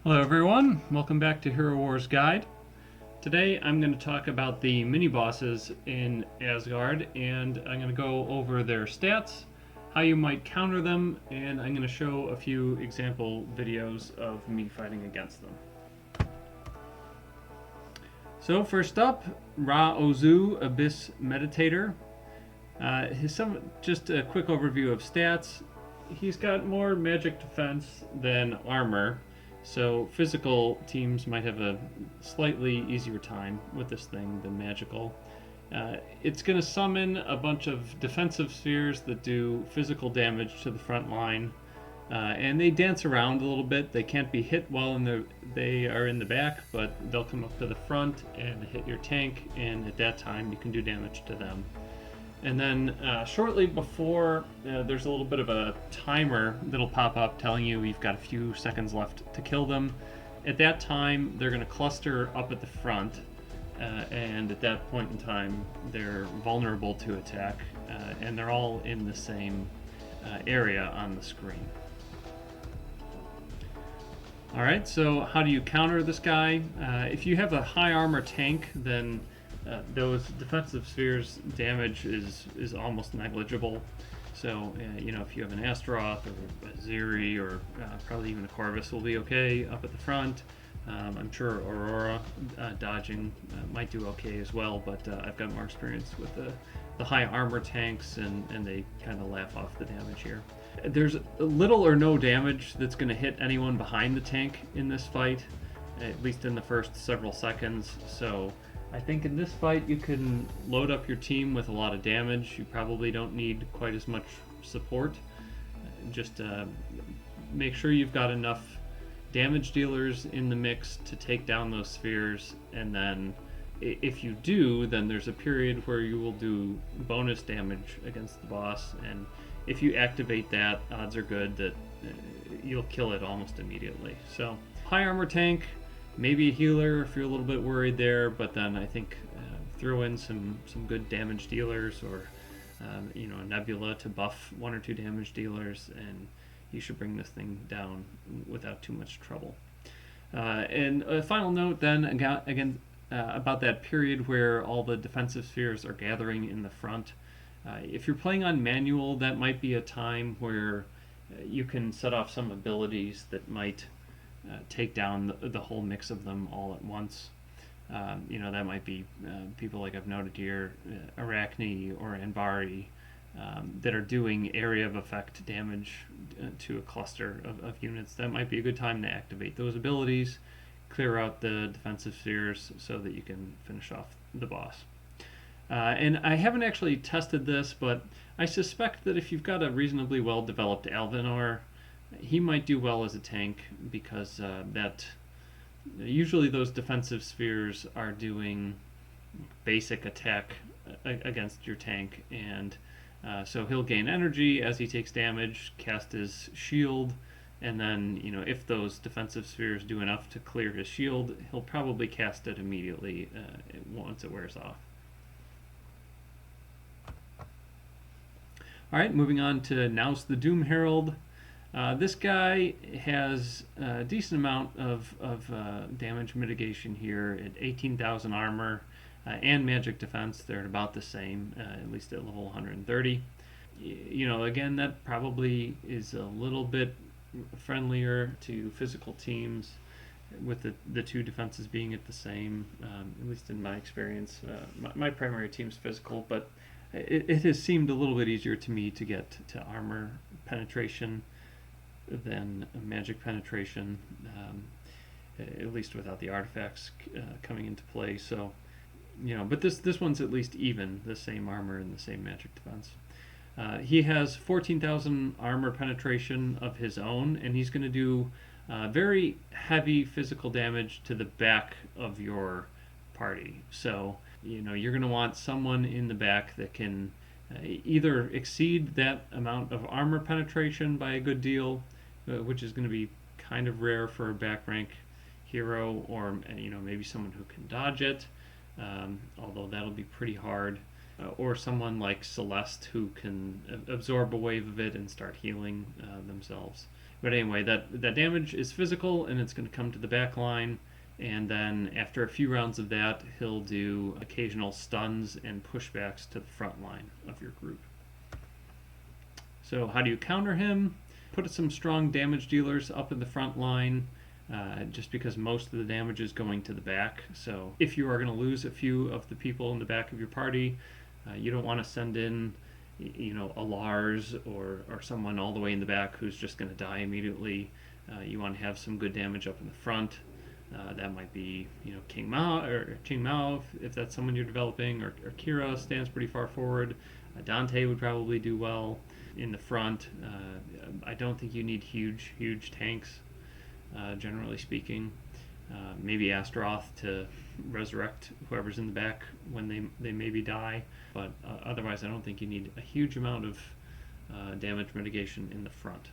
Hello everyone, welcome back to Hero Wars Guide. Today I'm going to talk about the mini-bosses in Asgard, and I'm going to go over their stats, how you might counter them, and I'm going to show a few example videos of me fighting against them. So first up, Rah-Ozu Abyss Meditator. Just a quick overview of stats. He's got more magic defense than armor, so physical teams might have a slightly easier time with this thing than magical. It's going to summon a bunch of defensive spheres that do physical damage to the front line, and they dance around a little bit. They can't be hit while they are in the back, but they'll come up to the front and hit your tank, and at that time you can do damage to them. And then shortly before, there's a little bit of a timer that'll pop up telling you you've got a few seconds left to kill them. At that time, they're going to cluster up at the front, and at that point in time, they're vulnerable to attack, and they're all in the same area on the screen. Alright, so how do you counter this guy? If you have a high armor tank, then those defensive spheres damage is almost negligible. So if you have an Astaroth or a Ziri or probably even a Corvus will be okay up at the front. I'm sure Aurora dodging might do okay as well, but I've got more experience with the high armor tanks, and they kind of laugh off the damage here. There's little or no damage that's going to hit anyone behind the tank in this fight, at least in the first several seconds. So I think in this fight you can load up your team with a lot of damage. You probably don't need quite as much support. Just make sure you've got enough damage dealers in the mix to take down those spheres, and then if you do, then there's a period where you will do bonus damage against the boss, and if you activate that, odds are good that you'll kill it almost immediately. So high armor tank, maybe a healer if you're a little bit worried there, but then I think throw in some good damage dealers, or a Nebula to buff one or two damage dealers, and you should bring this thing down without too much trouble. And a final note then, again, about that period where all the defensive spheres are gathering in the front. If you're playing on manual, that might be a time where you can set off some abilities that might take down the whole mix of them all at once. That might be people like I've noted here, Arachne or Anvari, that are doing area of effect damage to a cluster of units. That might be a good time to activate those abilities, clear out the defensive spheres so that you can finish off the boss. And I haven't actually tested this, but I suspect that if you've got a reasonably well developed Alvinor, he might do well as a tank, because that usually those defensive spheres are doing basic attack against your tank, and so he'll gain energy as he takes damage, cast his shield, and then if those defensive spheres do enough to clear his shield, he'll probably cast it immediately once it wears off. Alright, moving on to Naos the Doomherald. This guy has a decent amount of damage mitigation here at 18,000 armor and magic defense. They're at about the same, at least at level 130. Again, that probably is a little bit friendlier to physical teams, with the two defenses being at the same, at least in my experience. My primary team's physical, but it has seemed a little bit easier to me to get to armor penetration than magic penetration, at least without the artifacts coming into play. So, but this one's at least even, the same armor and the same magic defense. He has 14,000 armor penetration of his own, and he's going to do very heavy physical damage to the back of your party. So, you're going to want someone in the back that can either exceed that amount of armor penetration by a good deal, which is going to be kind of rare for a back rank hero, or maybe someone who can dodge it, although that'll be pretty hard, or someone like Celeste who can absorb a wave of it and start healing themselves. But anyway, that damage is physical, and it's going to come to the back line. And then after a few rounds of that, he'll do occasional stuns and pushbacks to the front line of your group. So how do you counter him? Put some strong damage dealers up in the front line, just because most of the damage is going to the back. So if you are going to lose a few of the people in the back of your party, you don't want to send in, a Lars or someone all the way in the back who's just going to die immediately. You want to have some good damage up in the front. That might be, King Mao if that's someone you're developing, or Kira stands pretty far forward. Dante would probably do well in the front. I don't think you need huge tanks, generally speaking. Maybe Astaroth to resurrect whoever's in the back when they maybe die, but otherwise I don't think you need a huge amount of damage mitigation in the front.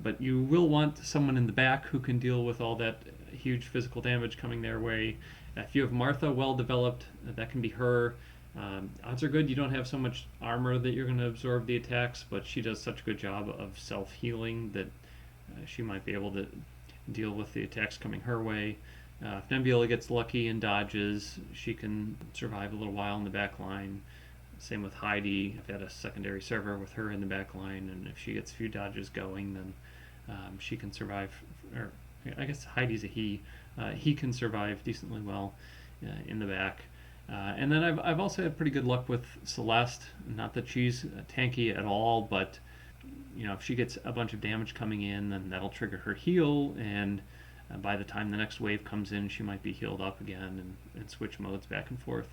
But you will want someone in the back who can deal with all that huge physical damage coming their way. If you have Martha well developed, that can be her. Odds are good you don't have so much armor that you're going to absorb the attacks, but she does such a good job of self-healing that she might be able to deal with the attacks coming her way. If Nebula gets lucky and dodges, she can survive a little while in the back line. Same with Heidi. I've had a secondary server with her in the back line, and if she gets a few dodges going, then she can survive. Or I guess Heidi's a he. He can survive decently well in the back. And then I've also had pretty good luck with Celeste. Not that she's tanky at all, but if she gets a bunch of damage coming in, then that'll trigger her heal, and by the time the next wave comes in, she might be healed up again and switch modes back and forth.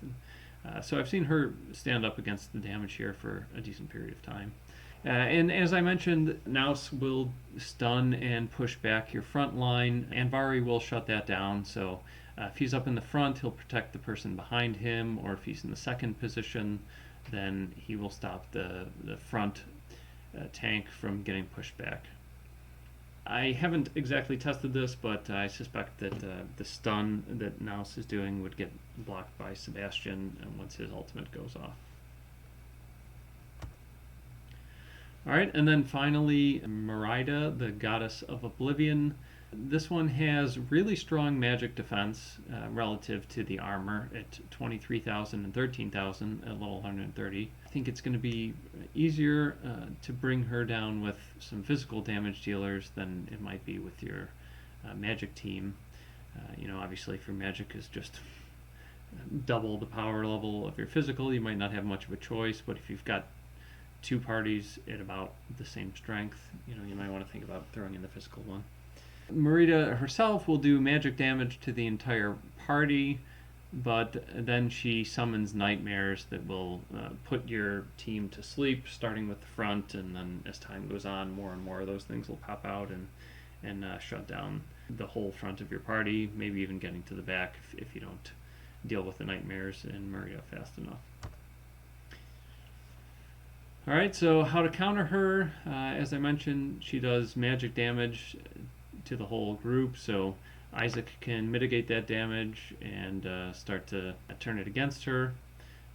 So I've seen her stand up against the damage here for a decent period of time. And as I mentioned, Naos will stun and push back your front line. Anvari will shut that down. So if he's up in the front, he'll protect the person behind him, or if he's in the second position, then he will stop the front tank from getting pushed back. I haven't exactly tested this, but I suspect that the stun that Naos is doing would get blocked by Sebastian once his ultimate goes off. Alright, and then finally, Merida, the goddess of Oblivion. This one has really strong magic defense relative to the armor at 23,000 and 13,000 at level 130. I think it's going to be easier to bring her down with some physical damage dealers than it might be with your magic team. Obviously if your magic is just double the power level of your physical, you might not have much of a choice, but if you've got two parties at about the same strength, you might want to think about throwing in the physical one. Merida herself will do magic damage to the entire party, but then she summons nightmares that will put your team to sleep, starting with the front, and then as time goes on, more and more of those things will pop out and shut down the whole front of your party, maybe even getting to the back if you don't deal with the nightmares in Merida fast enough. Alright, so how to counter her. As I mentioned, she does magic damage to the whole group, so Isaac can mitigate that damage and start to turn it against her.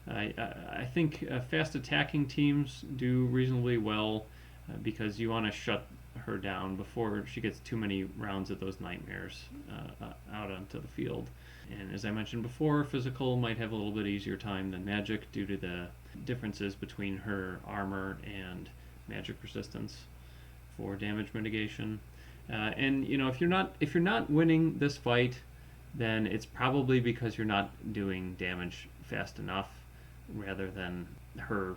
I think fast attacking teams do reasonably well because you want to shut her down before she gets too many rounds of those nightmares out onto the field. And as I mentioned before, physical might have a little bit easier time than magic due to the differences between her armor and magic resistance for damage mitigation. And if you're not winning this fight, then it's probably because you're not doing damage fast enough, rather than her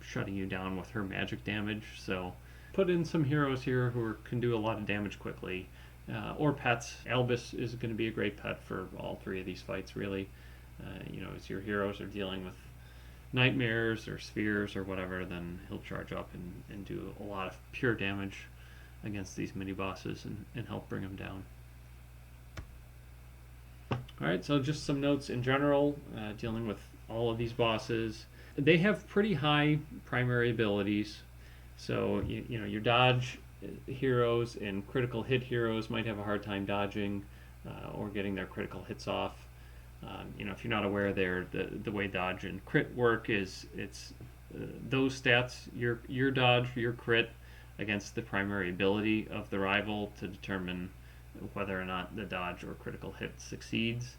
shutting you down with her magic damage. So put in some heroes here who can do a lot of damage quickly, or pets. Albus is going to be a great pet for all three of these fights, really. As your heroes are dealing with nightmares or spheres or whatever, then he'll charge up and do a lot of pure damage against these mini-bosses and help bring them down. Alright, so just some notes in general, dealing with all of these bosses. They have pretty high primary abilities, so your dodge heroes and critical hit heroes might have a hard time dodging or getting their critical hits off. If you're not aware there, the way dodge and crit work is it's those stats, your dodge, your crit, against the primary ability of the rival to determine whether or not the dodge or critical hit succeeds.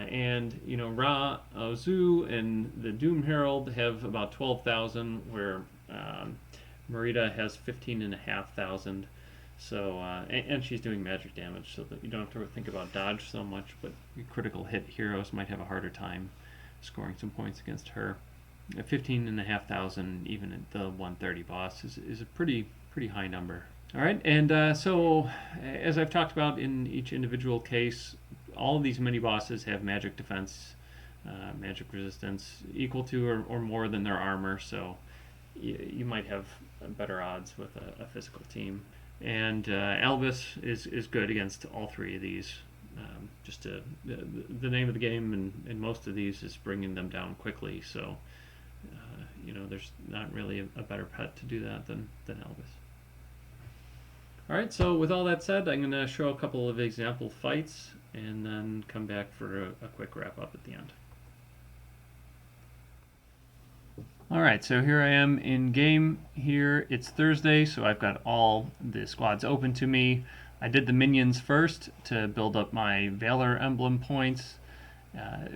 And Rah-Ozu and the Doomherald have about 12,000, where Merida has 15,500. So and she's doing magic damage, so that you don't have to think about dodge so much. But critical hit heroes might have a harder time scoring some points against her. 15,500, even at the 130 boss, is a pretty high number. All right, and so as I've talked about in each individual case, all of these mini bosses have magic defense, magic resistance equal to or more than their armor, so you might have better odds with a physical team. And Albus is good against all three of these. The name of the game in most of these is bringing them down quickly, so there's not really a better pet to do that than Albus. Alright, so with all that said, I'm going to show a couple of example fights and then come back for a quick wrap up at the end. Alright, so here I am in game here. It's Thursday, so I've got all the squads open to me. I did the minions first to build up my Valor emblem points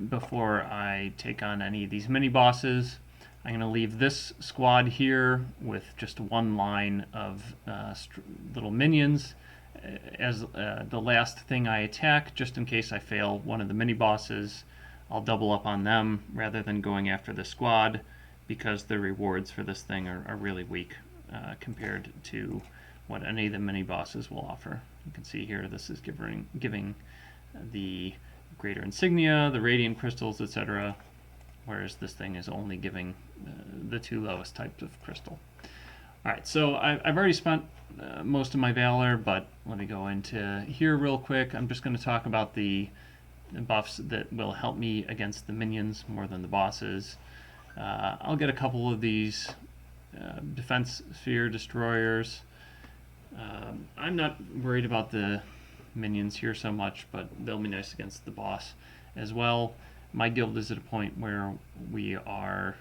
before I take on any of these mini-bosses. I'm going to leave this squad here with just one line of little minions as the last thing I attack, just in case I fail one of the mini-bosses. I'll double up on them rather than going after the squad, because the rewards for this thing are really weak compared to what any of the mini-bosses will offer. You can see here this is giving the greater insignia, the radiant crystals, etc., whereas this thing is only giving the two lowest types of crystal. Alright, so I've already spent most of my Valor, but let me go into here real quick. I'm just going to talk about the buffs that will help me against the minions more than the bosses. I'll get a couple of these defense sphere destroyers. I'm not worried about the minions here so much, but they'll be nice against the boss as well. My guild is at a point where we are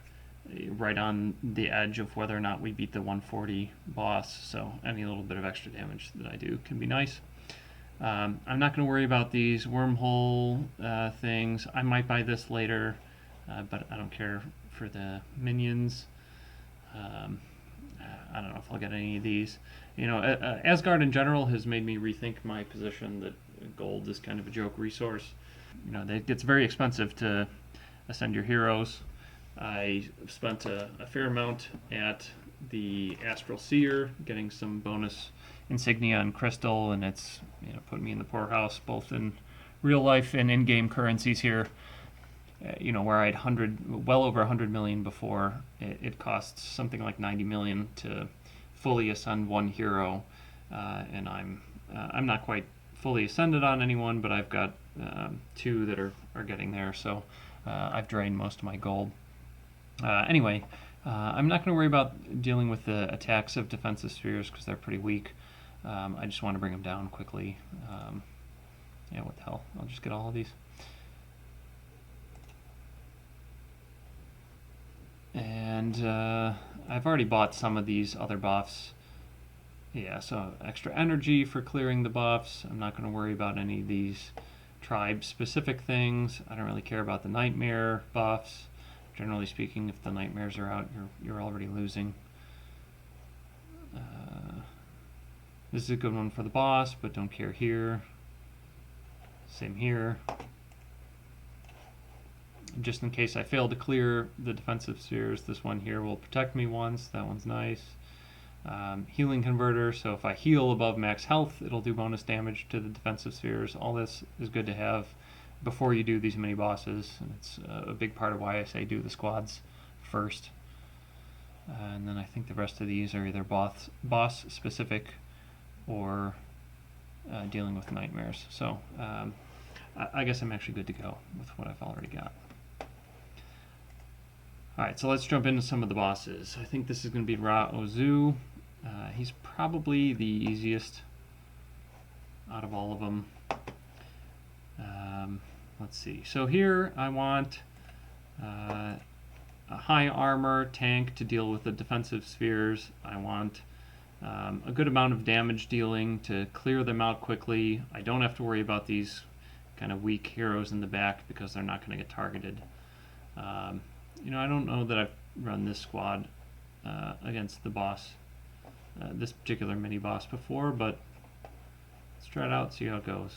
right on the edge of whether or not we beat the 140 boss, so any little bit of extra damage that I do can be nice. I'm not going to worry about these wormhole things. I might buy this later, but I don't care for the minions. I don't know if I'll get any of these. Asgard in general has made me rethink my position that gold is kind of a joke resource. It gets very expensive to ascend your heroes. I spent a fair amount at the Astral Seer, getting some bonus insignia and crystal, and it's put me in the poorhouse both in real life and in-game currencies here. Where I had well over 100 million before, it costs something like 90 million to fully ascend one hero, and I'm not quite fully ascended on anyone, but I've got two that are getting there, so I've drained most of my gold. Anyway, I'm not going to worry about dealing with the attacks of defensive spheres because they're pretty weak. I just want to bring them down quickly. What the hell? I'll just get all of these. And I've already bought some of these other buffs. Yeah, so extra energy for clearing the buffs. I'm not going to worry about any of these tribe-specific things. I don't really care about the nightmare buffs. Generally speaking, if the nightmares are out, you're already losing. This is a good one for the boss, but don't care here. Same here. Just in case I fail to clear the defensive spheres, this one here will protect me once. That one's nice. Healing converter, so if I heal above max health, it'll do bonus damage to the defensive spheres. All this is good to have before you do these mini bosses, and it's a big part of why I say do the squads first. And then I think the rest of these are either boss specific or dealing with nightmares. So I guess I'm actually good to go with what I've already got. Alright, so let's jump into some of the bosses. I think this is going to be Rah-Ozu. He's probably the easiest out of all of them. Let's see. So here I want a high armor tank to deal with the defensive spheres. I want a good amount of damage dealing to clear them out quickly. I don't have to worry about these kind of weak heroes in the back because they're not going to get targeted. You know, I don't know that I've run this squad against the boss, this particular mini-boss before, but let's try it out, see how it goes.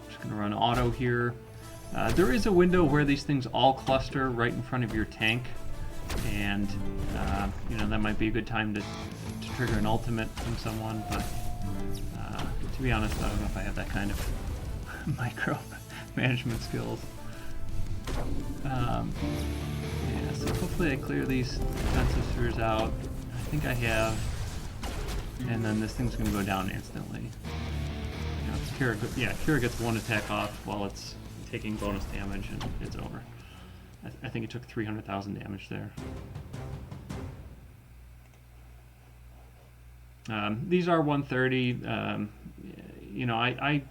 Just going to run auto here. There is a window where these things all cluster right in front of your tank, and you know, that might be a good time to trigger an ultimate from someone, but to be honest, I don't know if I have that kind of micro management skills. Yeah, so hopefully I clear these defensive spheres out. I think I have, and then this thing's going to go down instantly. You know, Kira gets one attack off while it's taking bonus damage, and it's over. I think it took 300,000 damage there. These are 130. You know, I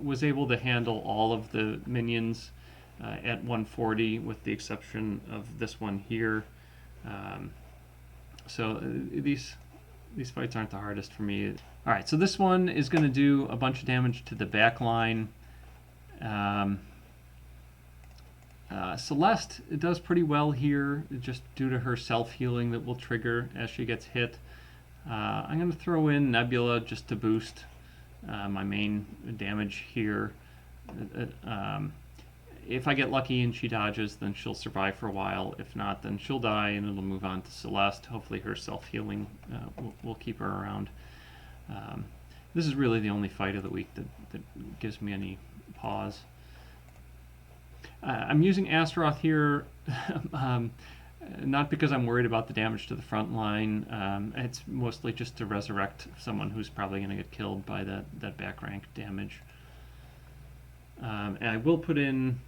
was able to handle all of the minions at 140, with the exception of this one here. So these fights aren't the hardest for me. All right, so this one is going to do a bunch of damage to the back line. Celeste, it does pretty well here, just due to her self-healing that will trigger as she gets hit. I'm going to throw in Nebula just to boost my main damage here. If I get lucky and she dodges, then she'll survive for a while. If not, then she'll die and it'll move on to Celeste. Hopefully her self-healing will keep her around. This is really the only fight of the week that gives me any pause. I'm using Astaroth here, not because I'm worried about the damage to the front line. It's mostly just to resurrect someone who's probably going to get killed by that back rank damage. And I will put in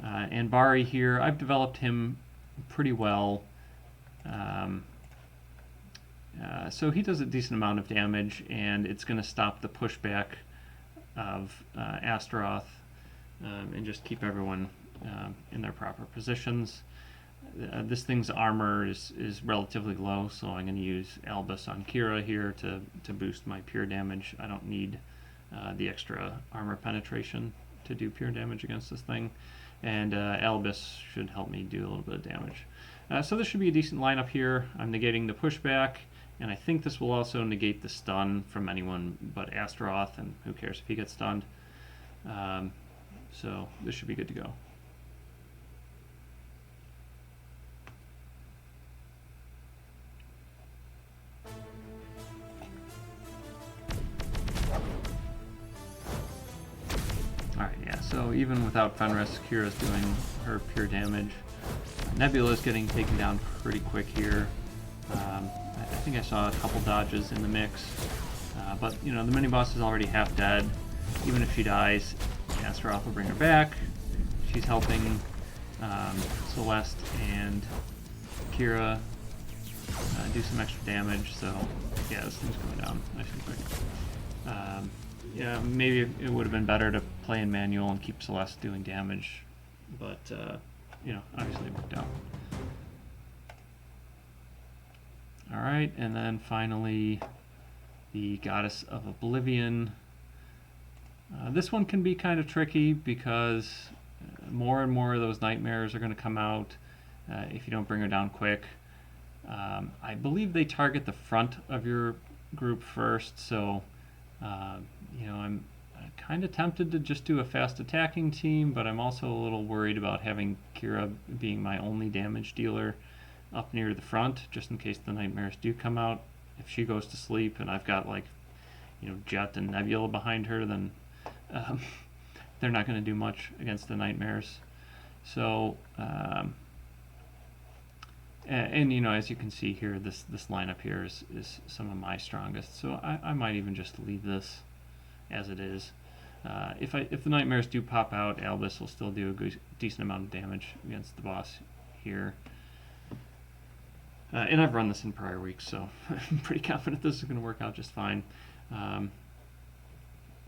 Anbari here. I've developed him pretty well. So he does a decent amount of damage, and it's going to stop the pushback of Astaroth and just keep everyone in their proper positions. This thing's armor is relatively low, so I'm going to use Albus on Kira here to boost my pure damage. I don't need the extra armor penetration to do pure damage against this thing, and Albus should help me do a little bit of damage. So this should be a decent lineup here. I'm negating the pushback, and I think this will also negate the stun from anyone but Astaroth, and who cares if he gets stunned. So this should be good to go. Alright, yeah, so even without Fenris, Kira's doing her pure damage. Nebula's getting taken down pretty quick here. I think I saw a couple dodges in the mix. But, you know, the mini-boss is already half dead. Even if she dies, Astaroth will bring her back. She's helping Celeste and Kira do some extra damage, so yeah, this thing's going down nice and quick. Yeah, maybe it would have been better to play in manual and keep Celeste doing damage, but you know, obviously it worked out. Alright, and then finally the Goddess of Oblivion. This one can be kind of tricky because more and more of those nightmares are going to come out if you don't bring her down quick. I believe they target the front of your group first, so you know, I'm kind of tempted to just do a fast attacking team, but I'm also a little worried about having Kira being my only damage dealer up near the front, just in case the nightmares do come out. If she goes to sleep and I've got, like, you know, Jet and Nebula behind her, then they're not going to do much against the nightmares. So and you know, as you can see here, this lineup here is some of my strongest, so I might even just leave this as it is. If the nightmares do pop out, Albus will still do a decent amount of damage against the boss here. And I've run this in prior weeks, so I'm pretty confident this is going to work out just fine.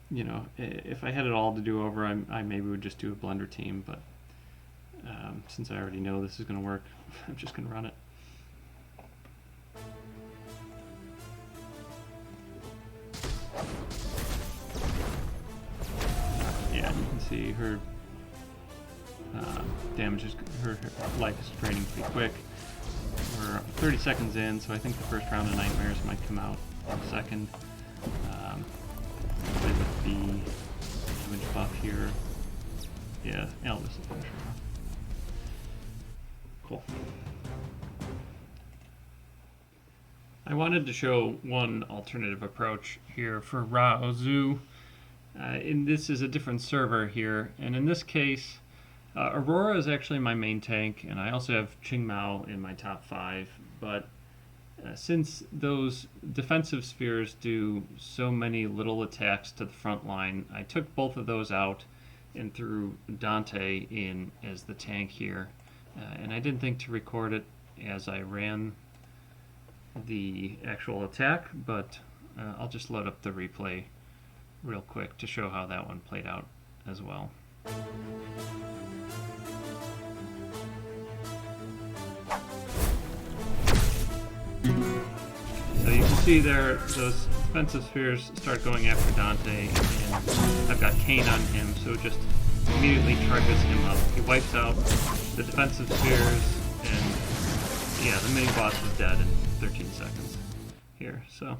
You know, if I had it all to do over, I maybe would just do a blender team, but since I already know this is going to work, I'm just going to run it. see her damage is, her life is draining pretty quick. We're 30 seconds in, so I think the first round of Nightmares might come out in a second. With the damage buff here. Yeah, Elvis will finish her off. Cool. I wanted to show one alternative approach here for Rah-Ozu. And this is a different server here, and in this case, Aurora is actually my main tank, and I also have Qingmao in my top 5, but since those defensive spheres do so many little attacks to the front line, I took both of those out and threw Dante in as the tank here. And I didn't think to record it as I ran the actual attack, but I'll just load up the replay real quick to show how that one played out as well. So you can see there, those defensive spheres start going after Dante, and I've got Kane on him, so it just immediately charges him up. He wipes out the defensive spheres, and yeah, the Miniboss is dead in 13 seconds here. So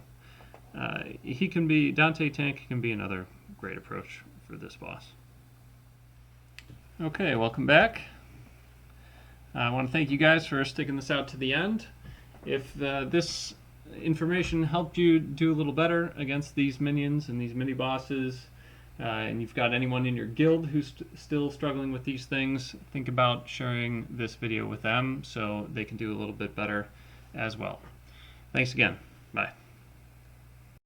he can be, Dante tank can be another great approach for this boss. Okay, welcome back. I want to thank you guys for sticking this out to the end. If this information helped you do a little better against these minions and these mini-bosses, and you've got anyone in your guild who's still struggling with these things, think about sharing this video with them so they can do a little bit better as well. Thanks again. Bye.